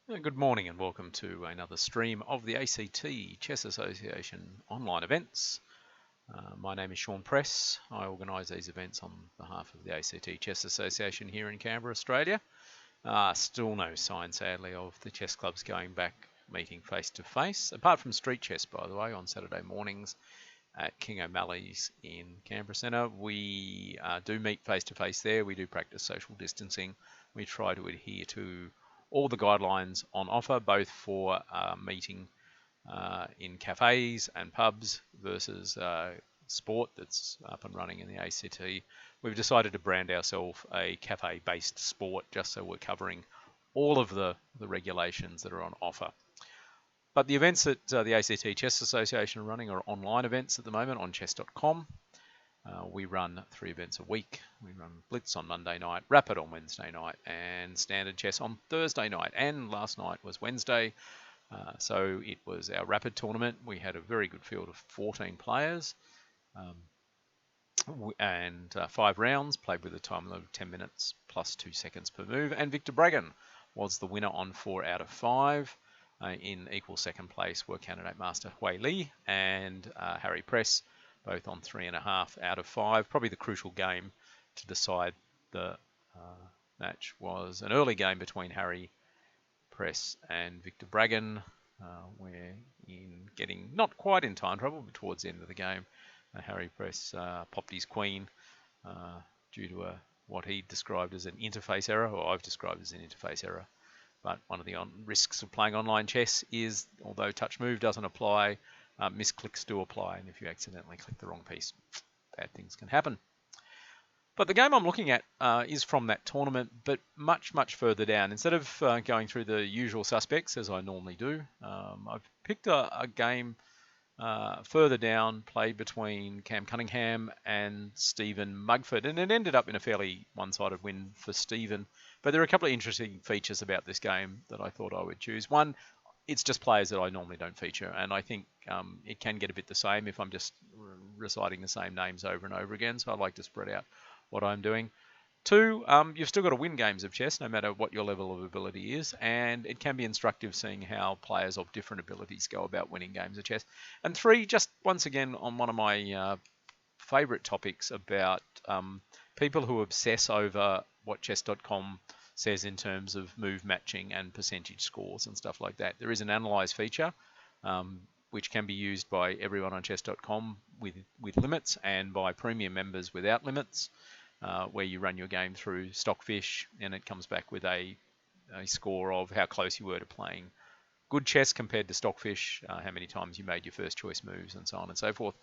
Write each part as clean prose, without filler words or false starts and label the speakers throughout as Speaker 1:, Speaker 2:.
Speaker 1: Good morning and welcome to another stream of the ACT Chess Association online events. My name is Sean Press. I organise these events on behalf of the ACT Chess Association here in Canberra, Australia. Still no sign, sadly, of the chess clubs going back meeting face to face, apart from street chess, by the way, on Saturday mornings at King O'Malley's in Canberra Centre. We do meet face to face there. We do practice social distancing. We try to adhere to all the guidelines on offer, both for meeting in cafes and pubs versus sport that's up and running in the ACT. We've decided to brand ourselves a cafe-based sport just so we're covering all of the regulations that are on offer. But the events that the ACT Chess Association are running are online events at the moment on chess.com. We run 3 events a week. We run Blitz on Monday night, Rapid on Wednesday night, and Standard Chess on Thursday night. And last night was Wednesday, so it was our Rapid tournament. We had a very good field of 14 players and 5 rounds, played with a time limit of 10 minutes plus 2 seconds per move. And Victor Bragan was the winner on 4 out of 5. In equal second place were candidate master Hui Li and Harry Press, both on 3.5 out of 5. Probably the crucial game to decide the match was an early game between Harry Press and Victor Bragan, where in getting not quite in time trouble, but towards the end of the game, Harry Press popped his queen due to what he described as an interface error, or I've described as an interface error. But one of the risks of playing online chess is, although touch move doesn't apply, misclicks do apply, and if you accidentally click the wrong piece, bad things can happen. But the game I'm looking at is from that tournament, but much, much further down. Instead of going through the usual suspects, as I normally do, I've picked a game further down, played between Cam Cunningham and Stephen Mugford, and it ended up in a fairly one-sided win for Stephen. But there are a couple of interesting features about this game that I thought I would choose. One, it's just players that I normally don't feature, and I think it can get a bit the same if I'm just reciting the same names over and over again, so I like to spread out what I'm doing. 2, you've still got to win games of chess, no matter what your level of ability is, and it can be instructive seeing how players of different abilities go about winning games of chess. And 3, just once again on one of my favourite topics about people who obsess over what chess.com says in terms of move matching and percentage scores and stuff like that. There is an analyze feature which can be used by everyone on chess.com with limits and by premium members without limits, where you run your game through Stockfish and it comes back with a score of how close you were to playing good chess compared to Stockfish, how many times you made your first choice moves, and so on and so forth.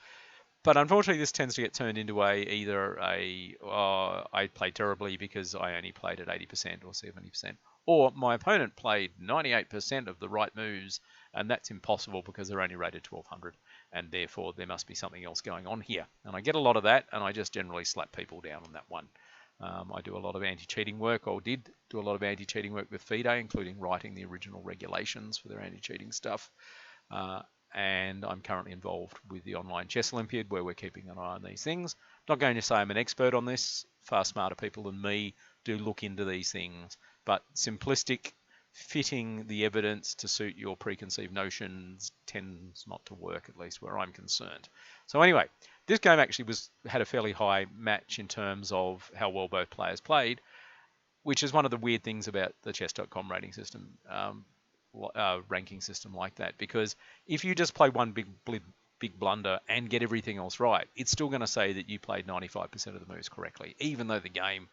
Speaker 1: But unfortunately, this tends to get turned into either I played terribly because I only played at 80% or 70%, or my opponent played 98% of the right moves, and that's impossible because they're only rated 1200, and therefore there must be something else going on here. And I get a lot of that, and I just generally slap people down on that one. I do a lot of anti-cheating work, or did do a lot of anti-cheating work with FIDE, including writing the original regulations for their anti-cheating stuff. And I'm currently involved with the Online Chess Olympiad, where we're keeping an eye on these things. Not going to say I'm an expert on this. Far smarter people than me do look into these things. But simplistic, fitting the evidence to suit your preconceived notions tends not to work, at least where I'm concerned. So anyway, this game actually had a fairly high match in terms of how well both players played, which is one of the weird things about the chess.com rating system. Ranking system like that, because if you just play one big blunder and get everything else right, it's still going to say that you played 95% of the moves correctly, even though the game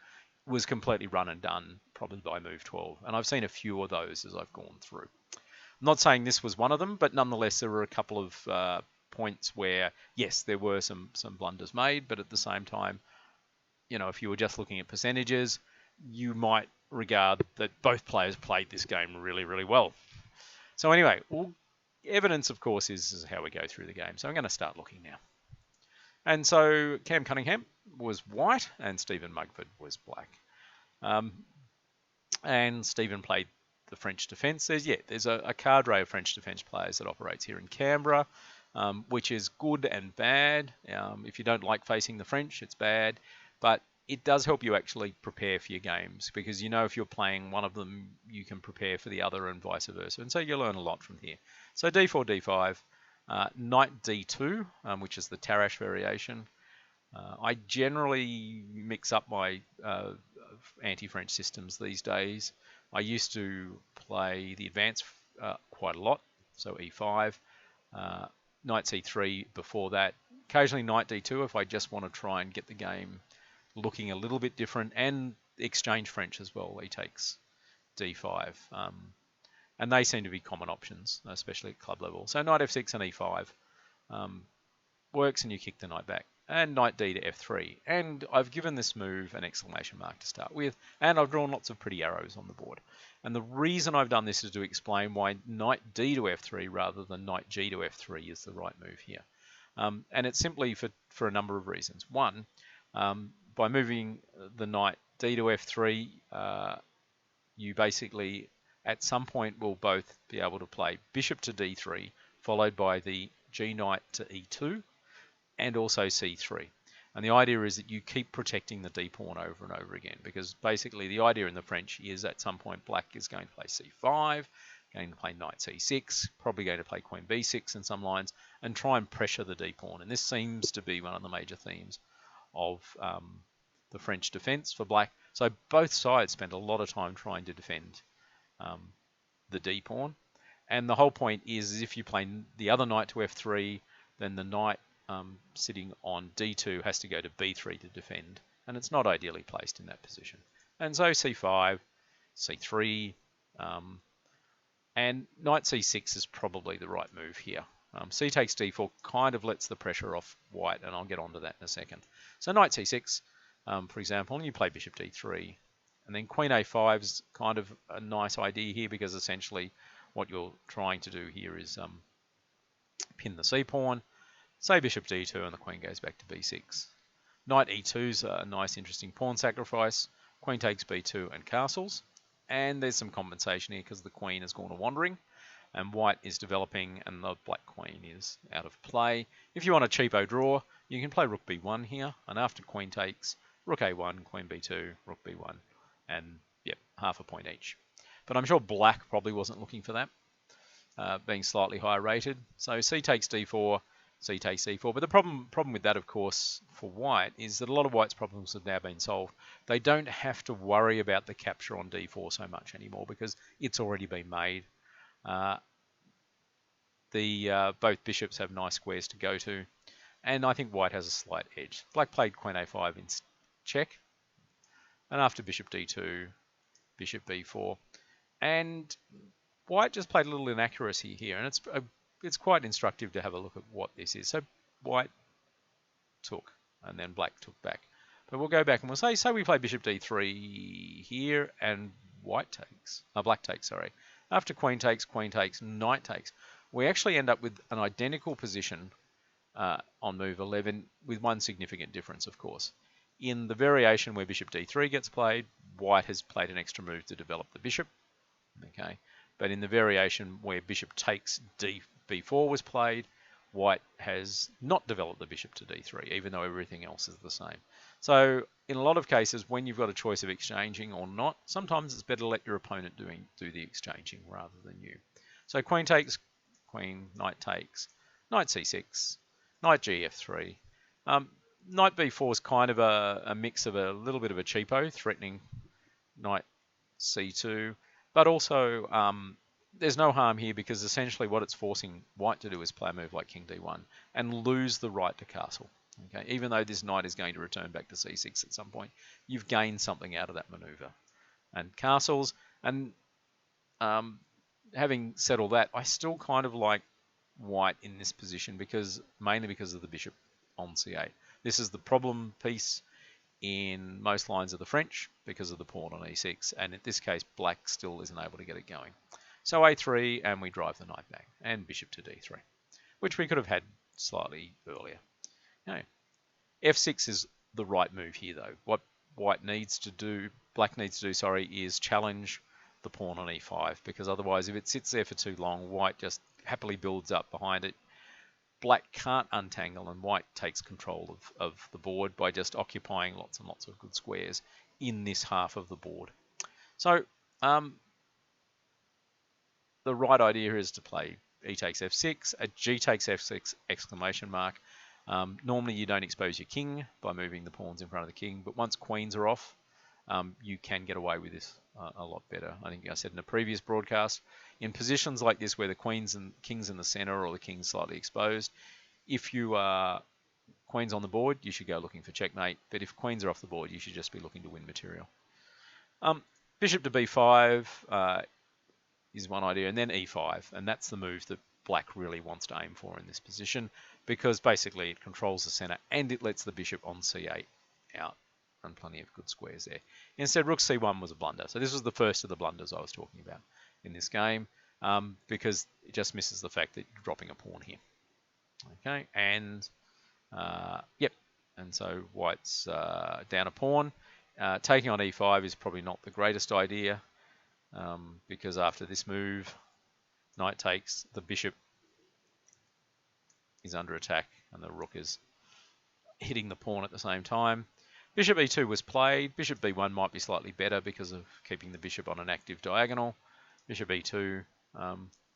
Speaker 1: was completely run and done probably by move 12. And I've seen a few of those as I've gone through. I'm not saying this was one of them, but nonetheless there were a couple of points where, yes, there were some blunders made, but at the same time, if you were just looking at percentages, you might regard that both players played this game really, really well. So anyway, evidence, of course, is how we go through the game. So I'm going to start looking now. And so Cam Cunningham was white and Stephen Mugford was black. And Stephen played the French defence. There's a cadre of French defence players that operates here in Canberra, which is good and bad. If you don't like facing the French, it's bad. But it does help you actually prepare for your games, because you know if you're playing one of them, you can prepare for the other and vice versa. And so you learn a lot from here. So d4, d5, knight d2, which is the Tarrasch variation. I generally mix up my anti-French systems these days. I used to play the advance quite a lot, so e5, knight c3 before that, occasionally knight d2 if I just want to try and get the game looking a little bit different, and exchange French as well. He takes d5, and they seem to be common options, especially at club level. So knight f6 and e5 works, and you kick the knight back, and knight d to f3. And I've given this move an exclamation mark to start with, and I've drawn lots of pretty arrows on the board. And the reason I've done this is to explain why knight d to f3 rather than knight g to f3 is the right move here. And it's simply for a number of reasons. One, by moving the knight d to f3, you basically at some point will both be able to play bishop to d3, followed by the g knight to e2, and also c3. And the idea is that you keep protecting the d pawn over and over again, because basically the idea in the French is at some point black is going to play c5, going to play knight c6, probably going to play queen b6 in some lines, and try and pressure the d pawn. And this seems to be one of the major themes of the French defense for black. So both sides spend a lot of time trying to defend the d pawn. And the whole point is if you play the other knight to f3, then the knight sitting on d2 has to go to b3 to defend, and it's not ideally placed in that position. And so c5, c3, and knight c6 is probably the right move here. C takes d4 kind of lets the pressure off white, and I'll get onto that in a second. So knight c6, for example, and you play bishop d3, and then queen a5 is kind of a nice idea here, because essentially what you're trying to do here is pin the c pawn, say bishop d2, and the queen goes back to b6. Knight e2 is a nice interesting pawn sacrifice. Queen takes b2 and castles, and there's some compensation here because the queen has gone a wandering, and white is developing, and the black queen is out of play. If you want a cheapo draw, you can play rook b1 here, and after queen takes, rook a1, queen b2, rook b1, and yep, half a point each. But I'm sure black probably wasn't looking for that, being slightly higher rated. So c takes d4, c takes e4. But the problem with that, of course, for white is that a lot of white's problems have now been solved. They don't have to worry about the capture on d4 so much anymore, because it's already been made. Both bishops have nice squares to go to, and I think white has a slight edge. Black played queen a5 in check, and after bishop d2, bishop b4, and white just played a little inaccuracy here, and it's quite instructive to have a look at what this is. So white took, and then black took back. But we'll go back and we'll say we play bishop d3 here, and black takes, sorry. After queen takes, knight takes. We actually end up with an identical position on move 11, with one significant difference, of course. In the variation where bishop d3 gets played, white has played an extra move to develop the bishop. Okay, but in the variation where bishop takes b4 was played, white has not developed the bishop to d3, even though everything else is the same. So in a lot of cases, when you've got a choice of exchanging or not, sometimes it's better to let your opponent do the exchanging rather than you. So queen takes, queen, knight takes, knight c6, knight gf3. Knight b4 is kind of a mix of a little bit of a cheapo, threatening knight c2, but also there's no harm here, because essentially what it's forcing white to do is play a move like king d1 and lose the right to castle. Okay, even though this knight is going to return back to c6 at some point, you've gained something out of that maneuver. And castles, and having said all that, I still kind of like white in this position, mainly because of the bishop on c8. This is the problem piece in most lines of the French because of the pawn on e6, and in this case black still isn't able to get it going. So a3, and we drive the knight back, and bishop to d3, which we could have had slightly earlier. No. f6 is the right move here, though. What black needs to do, is challenge the pawn on e5, because otherwise if it sits there for too long, white just happily builds up behind it, black can't untangle, and white takes control of the board by just occupying lots and lots of good squares in this half of the board. So the right idea is to play E takes F6, a G takes F6 exclamation mark. Normally you don't expose your king by moving the pawns in front of the king, but once queens are off, you can get away with this a lot better. I think I said in a previous broadcast, in positions like this where the queens and kings in the center or the king's slightly exposed, if you are queens on the board, you should go looking for checkmate, but if queens are off the board, you should just be looking to win material. Bishop to b5 is one idea, and then e5, and that's the move that black really wants to aim for in this position, because basically it controls the center and it lets the bishop on c8 out, and plenty of good squares there. Instead, rook c1 was a blunder. So this was the first of the blunders I was talking about in this game, because it just misses the fact that you're dropping a pawn here. Okay, and yep, and so white's down a pawn. Taking on e5 is probably not the greatest idea, because after this move, knight takes, the bishop is under attack and the rook is hitting the pawn at the same time. Bishop e2 was played. Bishop b1 might be slightly better because of keeping the bishop on an active diagonal. Bishop e2,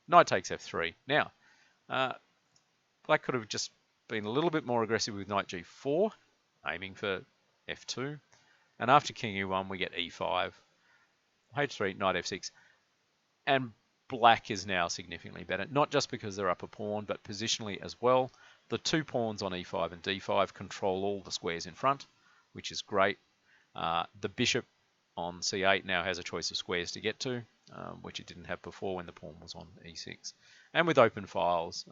Speaker 1: knight takes f3. Now, black could have just been a little bit more aggressive with knight g4, aiming for f2. And after king e1, we get e5, h3, knight f6. And black is now significantly better, not just because they're up a pawn, but positionally as well. The two pawns on e5 and d5 control all the squares in front, which is great. The bishop on c8 now has a choice of squares to get to, which it didn't have before when the pawn was on e6. And with open files,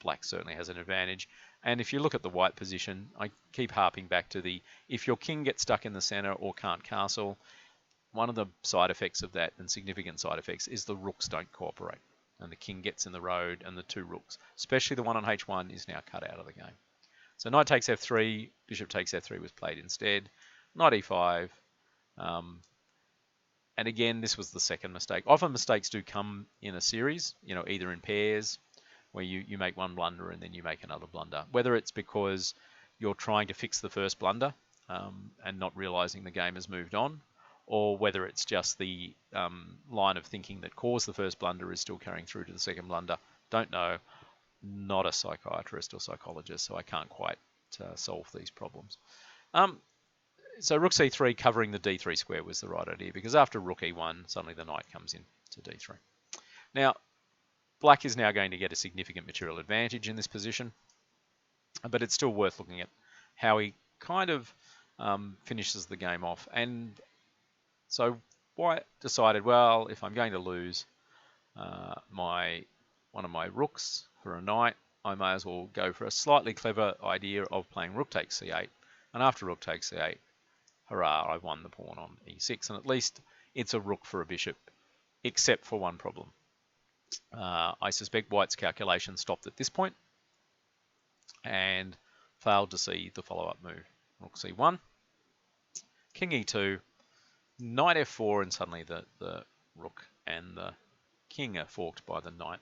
Speaker 1: black certainly has an advantage. And if you look at the white position, I keep harping back to the, if your king gets stuck in the center or can't castle, one of the side effects of that, and significant side effects, is the rooks don't cooperate. And the king gets in the road, and the two rooks, especially the one on h1, is now cut out of the game. So knight takes f3, bishop takes f3 was played instead. Knight e5. And again, this was the second mistake. Often mistakes do come in a series, either in pairs, where you make one blunder and then you make another blunder. Whether it's because you're trying to fix the first blunder and not realizing the game has moved on, or whether it's just the line of thinking that caused the first blunder is still carrying through to the second blunder. Don't know. Not a psychiatrist or psychologist, so I can't quite solve these problems. So rook c3 covering the d3 square was the right idea, because after rook e1, suddenly the knight comes in to d3. Now, black is now going to get a significant material advantage in this position, but it's still worth looking at how he kind of finishes the game off. And so white decided, well, if I'm going to lose one of my rooks for a knight, I may as well go for a slightly clever idea of playing rook takes c8. And after rook takes c8, hurrah, I've won the pawn on e6. And at least it's a rook for a bishop, except for one problem. I suspect white's calculation stopped at this point and failed to see the follow-up move. Rook c1, king e2, knight f4, and suddenly the rook and the king are forked by the knight.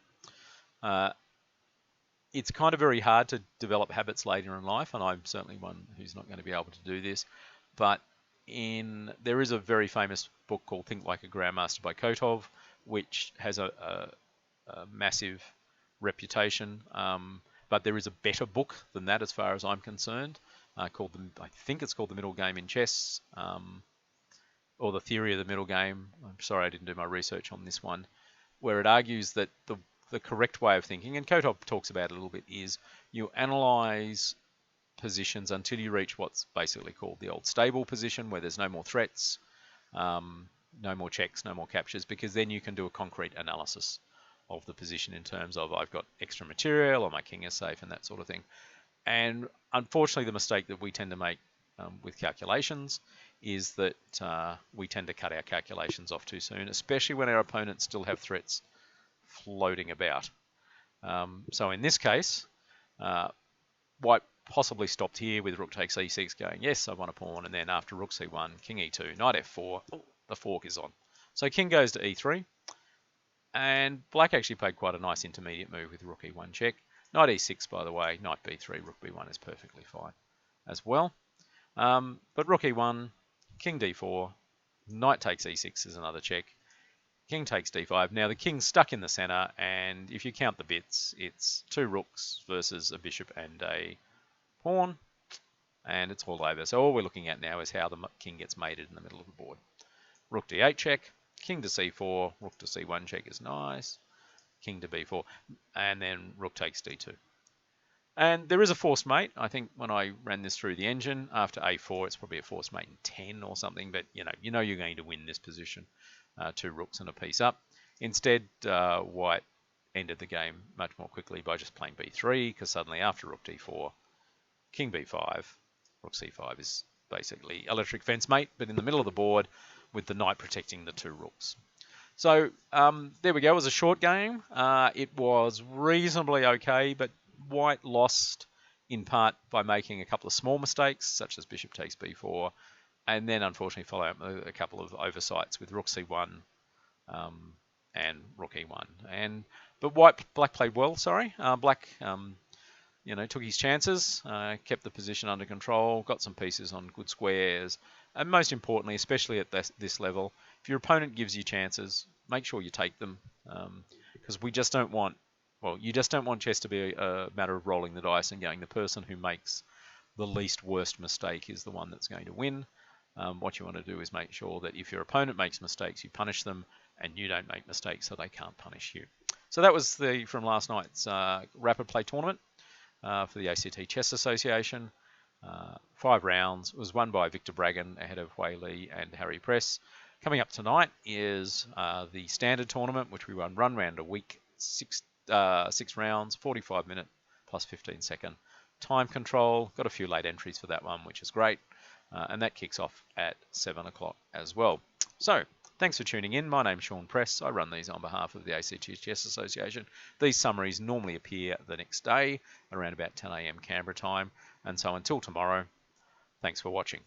Speaker 1: It's kind of very hard to develop habits later in life, and I'm certainly one who's not going to be able to do this, but there is a very famous book called Think Like a Grandmaster by Kotov, which has a massive reputation, but there is a better book than that as far as I'm concerned, I think it's called The Middle Game in Chess, or The Theory of the Middle Game. I'm sorry I didn't do my research on this one, where it argues that the correct way of thinking, and Kotov talks about it a little bit, is you analyze positions until you reach what's basically called the old stable position, where there's no more threats, no more checks, no more captures, because then you can do a concrete analysis of the position in terms of I've got extra material or my king is safe and that sort of thing. And unfortunately, the mistake that we tend to make with calculations is that we tend to cut our calculations off too soon, especially when our opponents still have threats floating about. So in this case, white possibly stopped here with rook takes e6 going, yes, I won a pawn, and then after rook c1, king e2, knight f4, the fork is on. So king goes to e3, and black actually played quite a nice intermediate move with rook e1 check. Knight e6, by the way, knight b3, rook b1 is perfectly fine as well. But rook e1, king d4, knight takes e6 is another check. King takes d5. Now the king's stuck in the center, and if you count the bits, it's 2 rooks versus a bishop and a pawn, and it's all over. So all we're looking at now is how the king gets mated in the middle of the board. Rook d8 check, king to c4, rook to c1 check is nice, king to b4, and then rook takes d2. And there is a forced mate. I think when I ran this through the engine, after a4, it's probably a forced mate in 10 or something, but you know you're going to win this position. 2 rooks and a piece up. Instead, white ended the game much more quickly by just playing b3, because suddenly after rook d4, king b5, rook c5 is basically electric fence mate, but in the middle of the board with the knight protecting the 2 rooks. So there we go. It was a short game. It was reasonably okay, but white lost in part by making a couple of small mistakes, such as bishop takes b4, and then unfortunately follow up a couple of oversights with rook c1 and rook e1. But black played well. Black took his chances, kept the position under control, got some pieces on good squares, and most importantly, especially at this level, if your opponent gives you chances, make sure you take them, because you just don't want chess to be a matter of rolling the dice and going the person who makes the least worst mistake is the one that's going to win. What you want to do is make sure that if your opponent makes mistakes, you punish them, and you don't make mistakes so they can't punish you. So that was from last night's rapid play tournament for the ACT Chess Association. 5 rounds. It was won by Victor Bragan ahead of Hui Li and Harry Press. Coming up tonight is the standard tournament, which we run round a week, 6 rounds, 45 minute plus 15-second time control. Got a few late entries for that one, which is great. And that kicks off at 7 o'clock as well. So, thanks for tuning in. My name's Sean Press. I run these on behalf of the ACT Chess Association. These summaries normally appear the next day around about 10 a.m. Canberra time. And so until tomorrow, thanks for watching.